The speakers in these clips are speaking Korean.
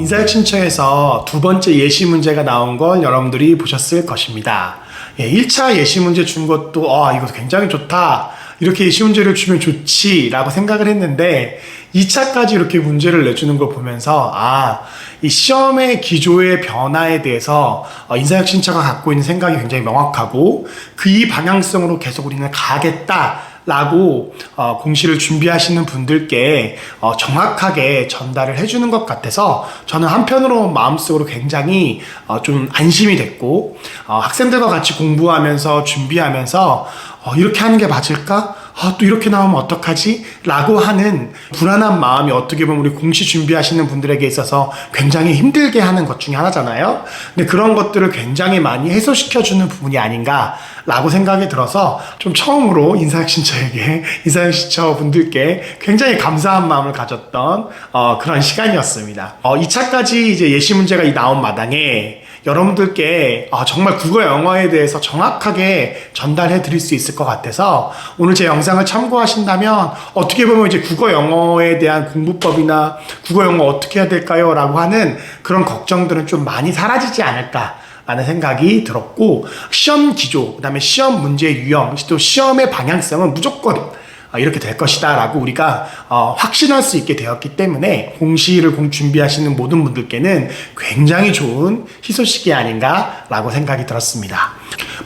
인사혁신처에서 두 번째 예시 문제가 나온 걸 여러분들이 보셨을 것입니다. 1차 예시 문제 준 것도 이거 굉장히 좋다, 이렇게 예시 문제를 주면 좋지 라고 생각을 했는데 2차까지 이렇게 문제를 내주는 걸 보면서 이 시험의 기조의 변화에 대해서 인사혁신처가 갖고 있는 생각이 굉장히 명확하고 이 방향성으로 계속 우리는 가겠다 라고 공시를 준비하시는 분들께 정확하게 전달을 해주는 것 같아서 저는 한편으로 마음속으로 굉장히 좀 안심이 됐고, 학생들과 같이 공부하면서 준비하면서 이렇게 하는 게 맞을까? 또 이렇게 나오면 어떡하지? 라고 하는 불안한 마음이 어떻게 보면 우리 공시 준비하시는 분들에게 있어서 굉장히 힘들게 하는 것 중에 하나잖아요. 근데 그런 것들을 굉장히 많이 해소시켜주는 부분이 아닌가 라고 생각이 들어서 좀 처음으로 인사혁신처 분들께 굉장히 감사한 마음을 가졌던 그런 시간이었습니다. 2차까지 이제 예시 문제가 나온 마당에 여러분들께 정말 국어 영어에 대해서 정확하게 전달해 드릴 수 있을 것 같아서 오늘 제 영상을 참고하신다면 어떻게 보면 이제 국어 영어에 대한 공부법이나 국어 영어 어떻게 해야 될까요? 라고 하는 그런 걱정들은 좀 많이 사라지지 않을까 라는 생각이 들었고, 시험 기조, 그 다음에 시험 문제 유형, 또 시험의 방향성은 무조건 이렇게 될 것이다 라고 우리가 확신할 수 있게 되었기 때문에 공시를 준비하시는 모든 분들께는 굉장히 좋은 희소식이 아닌가 라고 생각이 들었습니다.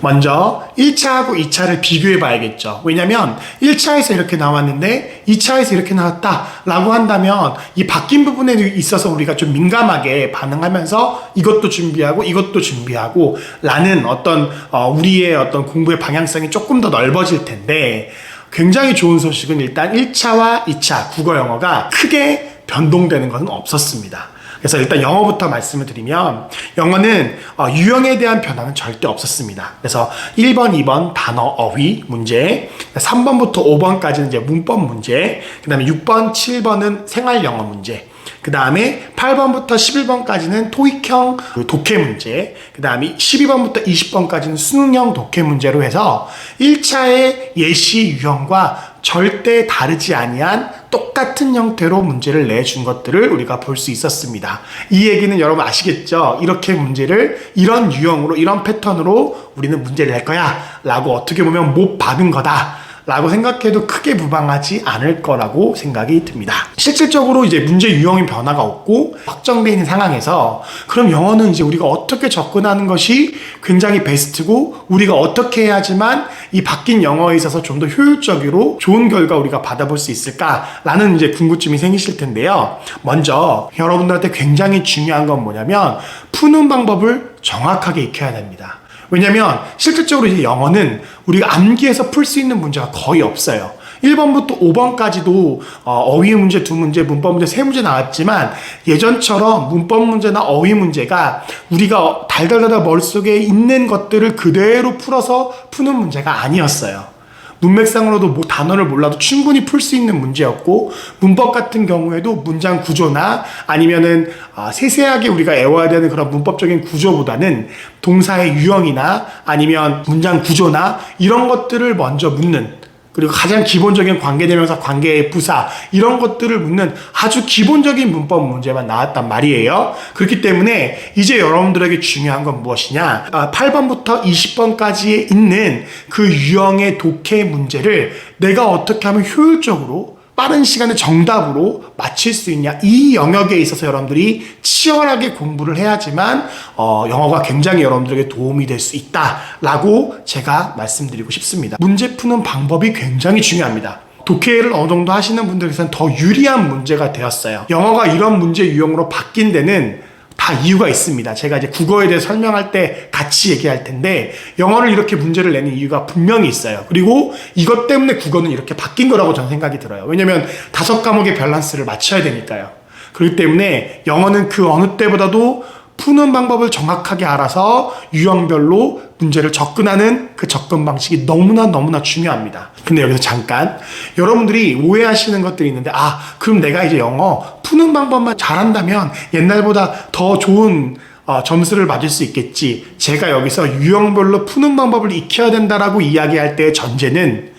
먼저 1차하고 2차를 비교해 봐야겠죠. 왜냐면 1차에서 이렇게 나왔는데 2차에서 이렇게 나왔다 라고 한다면 이 바뀐 부분에 있어서 우리가 좀 민감하게 반응하면서 이것도 준비하고 이것도 준비하고 라는 어떤 우리의 어떤 공부의 방향성이 조금 더 넓어질 텐데, 굉장히 좋은 소식은 일단 1차와 2차 국어 영어가 크게 변동되는 것은 없었습니다. 그래서 일단 영어부터 말씀을 드리면, 영어는 유형에 대한 변화는 절대 없었습니다. 그래서 1번, 2번 단어 어휘 문제, 3번부터 5번까지는 이제 문법 문제, 그 다음에 6번, 7번은 생활 영어 문제, 그 다음에 8번부터 11번까지는 토익형 독해 문제, 그 다음에 12번부터 20번까지는 수능형 독해 문제로 해서 1차의 예시 유형과 절대 다르지 아니한 똑같은 형태로 문제를 내준 것들을 우리가 볼 수 있었습니다. 이 얘기는 여러분 아시겠죠? 이렇게 문제를 이런 유형으로, 이런 패턴으로 우리는 문제를 낼 거야 라고 어떻게 보면 못 받은 거다 라고 생각해도 크게 무방하지 않을 거라고 생각이 듭니다. 실질적으로 이제 문제 유형의 변화가 없고 확정되어 있는 상황에서 그럼 영어는 이제 우리가 어떻게 접근하는 것이 굉장히 베스트고 우리가 어떻게 해야지만 이 바뀐 영어에 있어서 좀 더 효율적으로 좋은 결과 우리가 받아볼 수 있을까라는 이제 궁금증이 생기실 텐데요. 먼저 여러분들한테 굉장히 중요한 건 뭐냐면 푸는 방법을 정확하게 익혀야 됩니다. 왜냐면 실질적으로 이제 영어는 우리가 암기해서 풀 수 있는 문제가 거의 없어요. 1번부터 5번까지도 어휘 문제 2문제, 문법 문제 3문제 나왔지만 예전처럼 문법 문제나 어휘 문제가 우리가 달달달달 머릿속에 있는 것들을 그대로 풀어서 푸는 문제가 아니었어요. 문맥상으로도 단어를 몰라도 충분히 풀 수 있는 문제였고, 문법 같은 경우에도 문장 구조나 아니면은 세세하게 우리가 외워야 되는 그런 문법적인 구조보다는 동사의 유형이나 아니면 문장 구조나 이런 것들을 먼저 묻는, 그리고 가장 기본적인 관계대명사, 관계의 부사 이런 것들을 묻는 아주 기본적인 문법 문제만 나왔단 말이에요. 그렇기 때문에 이제 여러분들에게 중요한 건 무엇이냐, 8번부터 20번까지에 있는 그 유형의 독해 문제를 내가 어떻게 하면 효율적으로 빠른 시간에 정답으로 맞힐 수 있냐, 이 영역에 있어서 여러분들이 치열하게 공부를 해야지만 영어가 굉장히 여러분들에게 도움이 될 수 있다라고 제가 말씀드리고 싶습니다. 문제 푸는 방법이 굉장히 중요합니다. 독해를 어느 정도 하시는 분들께서는 더 유리한 문제가 되었어요. 영어가 이런 문제 유형으로 바뀐 데는 다 이유가 있습니다. 제가 이제 국어에 대해 설명할 때 같이 얘기할 텐데, 영어를 이렇게 문제를 내는 이유가 분명히 있어요. 그리고 이것 때문에 국어는 이렇게 바뀐 거라고 저는 생각이 들어요. 왜냐면 5과목의 밸런스를 맞춰야 되니까요. 그렇기 때문에 영어는 그 어느 때보다도 푸는 방법을 정확하게 알아서 유형별로 문제를 접근하는 그 접근 방식이 너무나 중요합니다. 근데 여기서 잠깐 여러분들이 오해하시는 것들이 있는데, 그럼 내가 이제 영어 푸는 방법만 잘한다면 옛날보다 더 좋은 점수를 맞을 수 있겠지. 제가 여기서 유형별로 푸는 방법을 익혀야 된다라고 이야기할 때의 전제는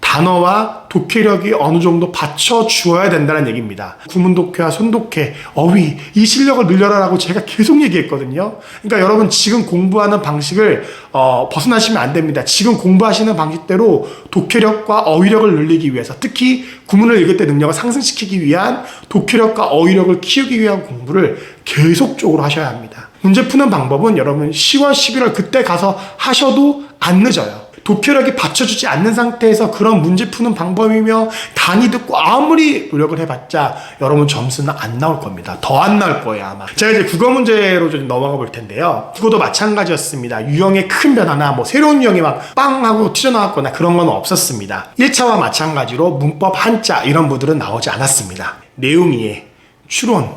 단어와 독해력이 어느 정도 받쳐주어야 된다는 얘기입니다. 구문독해와 손독해, 어휘, 이 실력을 늘려라라고 제가 계속 얘기했거든요. 그러니까 여러분 지금 공부하는 방식을 벗어나시면 안 됩니다. 지금 공부하시는 방식대로 독해력과 어휘력을 늘리기 위해서, 특히 구문을 읽을 때 능력을 상승시키기 위한 독해력과 어휘력을 키우기 위한 공부를 계속적으로 하셔야 합니다. 문제 푸는 방법은 여러분 10월, 11월 그때 가서 하셔도 안 늦어요. 독해력이 받쳐주지 않는 상태에서 그런 문제 푸는 방법이며 단위 듣고 아무리 노력을 해봤자 여러분 점수는 안 나올 겁니다. 더 안 나올 거예요 아마. 제가 이제 국어 문제로 좀 넘어가 볼 텐데요. 국어도 마찬가지였습니다. 유형의 큰 변화나 뭐 새로운 유형이 막 빵 하고 튀어나왔거나 그런 건 없었습니다. 1차와 마찬가지로 문법, 한자 이런 부분들은 나오지 않았습니다. 내용 이해, 추론,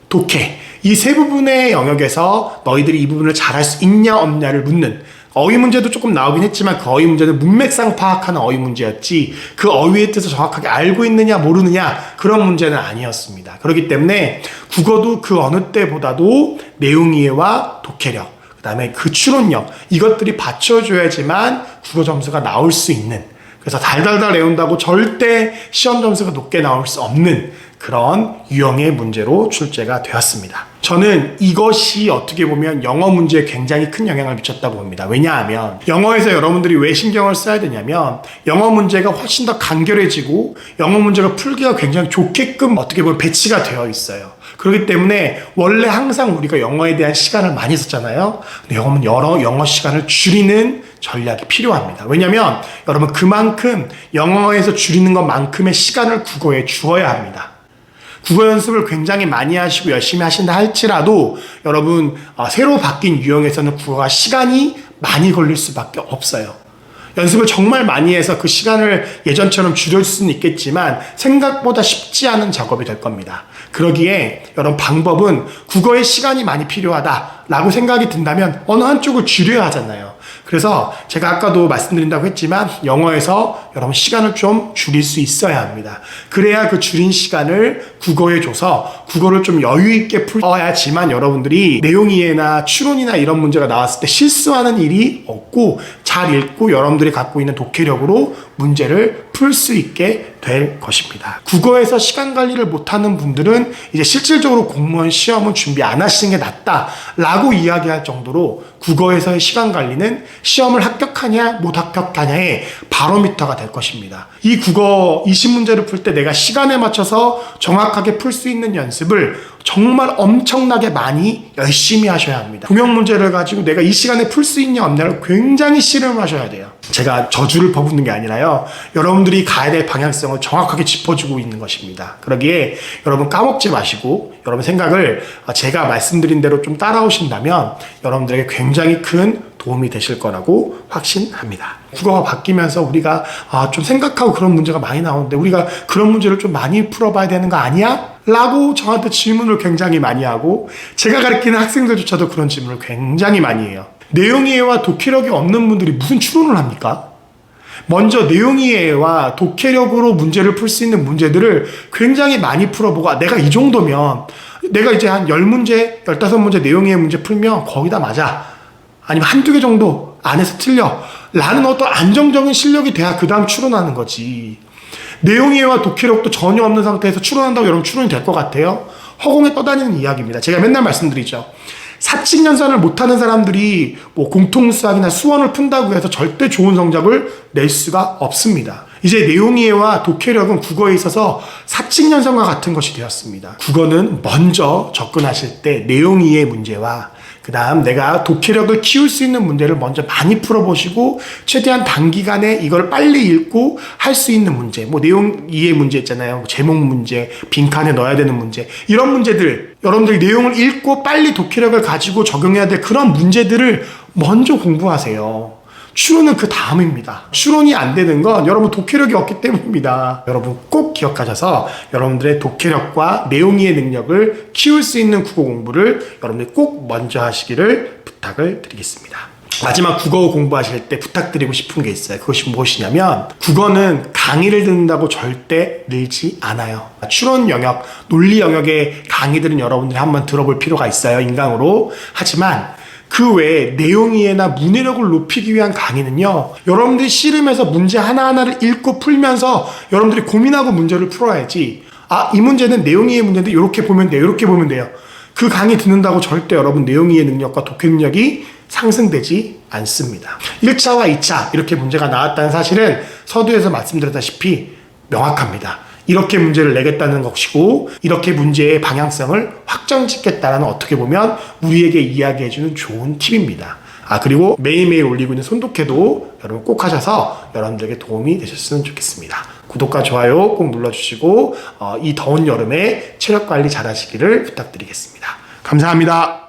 독해 이 세 부분의 영역에서 너희들이 이 부분을 잘할 수 있냐 없냐를 묻는, 어휘 문제도 조금 나오긴 했지만 그 어휘 문제는 문맥상 파악하는 어휘 문제였지 그 어휘의 뜻을 정확하게 알고 있느냐 모르느냐 그런 문제는 아니었습니다. 그렇기 때문에 국어도 그 어느 때보다도 내용 이해와 독해력, 그 다음에 그 추론력 이것들이 받쳐줘야지만 국어 점수가 나올 수 있는, 그래서 달달달 외운다고 절대 시험 점수가 높게 나올 수 없는 그런 유형의 문제로 출제가 되었습니다. 저는 이것이 어떻게 보면 영어 문제에 굉장히 큰 영향을 미쳤다고 봅니다. 왜냐하면 영어에서 여러분들이 왜 신경을 써야 되냐면 영어 문제가 훨씬 더 간결해지고 영어 문제가 풀기가 굉장히 좋게끔 어떻게 보면 배치가 되어 있어요. 그렇기 때문에 원래 항상 우리가 영어에 대한 시간을 많이 썼잖아요. 근데 여러분 영어 시간을 줄이는 전략이 필요합니다. 왜냐하면 여러분 그만큼 영어에서 줄이는 것만큼의 시간을 국어에 주어야 합니다. 국어 연습을 굉장히 많이 하시고 열심히 하신다 할지라도 여러분 새로 바뀐 유형에서는 국어가 시간이 많이 걸릴 수밖에 없어요. 연습을 정말 많이 해서 그 시간을 예전처럼 줄일 수는 있겠지만 생각보다 쉽지 않은 작업이 될 겁니다. 그러기에 여러분 방법은 국어에 시간이 많이 필요하다라고 생각이 든다면 어느 한쪽을 줄여야 하잖아요. 그래서 제가 아까도 말씀드린다고 했지만 영어에서 여러분 시간을 좀 줄일 수 있어야 합니다. 그래야 그 줄인 시간을 국어에 줘서 국어를 좀 여유 있게 풀어야지만 여러분들이 내용 이해나 추론이나 이런 문제가 나왔을 때 실수하는 일이 없고 잘 읽고 여러분들이 갖고 있는 독해력으로 문제를 풀 수 있게 될 것입니다. 국어에서 시간 관리를 못하는 분들은 이제 실질적으로 공무원 시험은 준비 안 하시는 게 낫다라고 이야기할 정도로 국어에서의 시간 관리는 시험을 합격하냐 못 합격하냐의 바로미터가 될 것입니다. 이 국어 20문제를 풀 때 내가 시간에 맞춰서 정확하게 풀 수 있는 연습을 정말 엄청나게 많이 열심히 하셔야 합니다. 구명 문제를 가지고 내가 이 시간에 풀 수 있냐 없냐를 굉장히 씨름하셔야 돼요. 제가 저주를 퍼붓는 게 아니라요. 여러분들이 가야 될 방향성을 정확하게 짚어주고 있는 것입니다. 그러기에 여러분 까먹지 마시고 여러분 생각을 제가 말씀드린 대로 좀 따라오신다면 여러분들에게 굉장히 큰 도움이 되실 거라고 확신합니다. 국어가 바뀌면서 우리가 좀 생각하고 그런 문제가 많이 나오는데 우리가 그런 문제를 좀 많이 풀어봐야 되는 거 아니야? 라고 저한테 질문을 굉장히 많이 하고 제가 가르치는 학생들조차도 그런 질문을 굉장히 많이 해요. 내용 이해와 독해력이 없는 분들이 무슨 추론을 합니까? 먼저 내용 이해와 독해력으로 문제를 풀 수 있는 문제들을 굉장히 많이 풀어보고 내가 이 정도면 내가 이제 한 10문제, 15문제 내용 이해 문제 풀면 거의 다 맞아. 아니면 한두 개 정도 안에서 틀려. 라는 어떤 안정적인 실력이 돼야 그 다음 추론하는 거지. 내용 이해와 독해력도 전혀 없는 상태에서 추론한다고 여러분 추론이 될 것 같아요? 허공에 떠다니는 이야기입니다. 제가 맨날 말씀드리죠. 사칙연산을 못하는 사람들이 뭐 공통수학이나 수원을 푼다고 해서 절대 좋은 성적을 낼 수가 없습니다. 이제 내용 이해와 독해력은 국어에 있어서 사칙연산과 같은 것이 되었습니다. 국어는 먼저 접근하실 때 내용 이해 문제와 그 다음 내가 독해력을 키울 수 있는 문제를 먼저 많이 풀어보시고 최대한 단기간에 이걸 빨리 읽고 할 수 있는 문제, 뭐 내용 이해 문제 있잖아요. 제목 문제, 빈칸에 넣어야 되는 문제, 이런 문제들 여러분들이 내용을 읽고 빨리 독해력을 가지고 적용해야 될 그런 문제들을 먼저 공부하세요. 추론은 그 다음입니다. 추론이 안 되는 건 여러분 독해력이 없기 때문입니다. 여러분 꼭 기억하셔서 여러분들의 독해력과 내용 이해 능력을 키울 수 있는 국어 공부를 여러분들이 꼭 먼저 하시기를 부탁을 드리겠습니다. 마지막 국어 공부하실 때 부탁드리고 싶은 게 있어요. 그것이 무엇이냐면 국어는 강의를 듣는다고 절대 늘지 않아요. 추론 영역, 논리 영역의 강의들은 여러분들이 한번 들어볼 필요가 있어요. 인강으로. 하지만 그 외에 내용 이해나 문해력을 높이기 위한 강의는요, 여러분들이 씨름에서 문제 하나하나를 읽고 풀면서 여러분들이 고민하고 문제를 풀어야지, 아, 이 문제는 내용 이해 문제인데 이렇게 보면 돼요, 이렇게 보면 돼요. 그 강의 듣는다고 절대 여러분 내용 이해 능력과 독해 능력이 상승되지 않습니다. 1차와 2차 이렇게 문제가 나왔다는 사실은 서두에서 말씀드렸다시피 명확합니다. 이렇게 문제를 내겠다는 것이고, 이렇게 문제의 방향성을 확정짓겠다는, 어떻게 보면 우리에게 이야기해주는 좋은 팁입니다. 그리고 매일매일 올리고 있는 손독해도 여러분 꼭 하셔서 여러분들에게 도움이 되셨으면 좋겠습니다. 구독과 좋아요 꼭 눌러주시고 이 더운 여름에 체력 관리 잘 하시기를 부탁드리겠습니다. 감사합니다.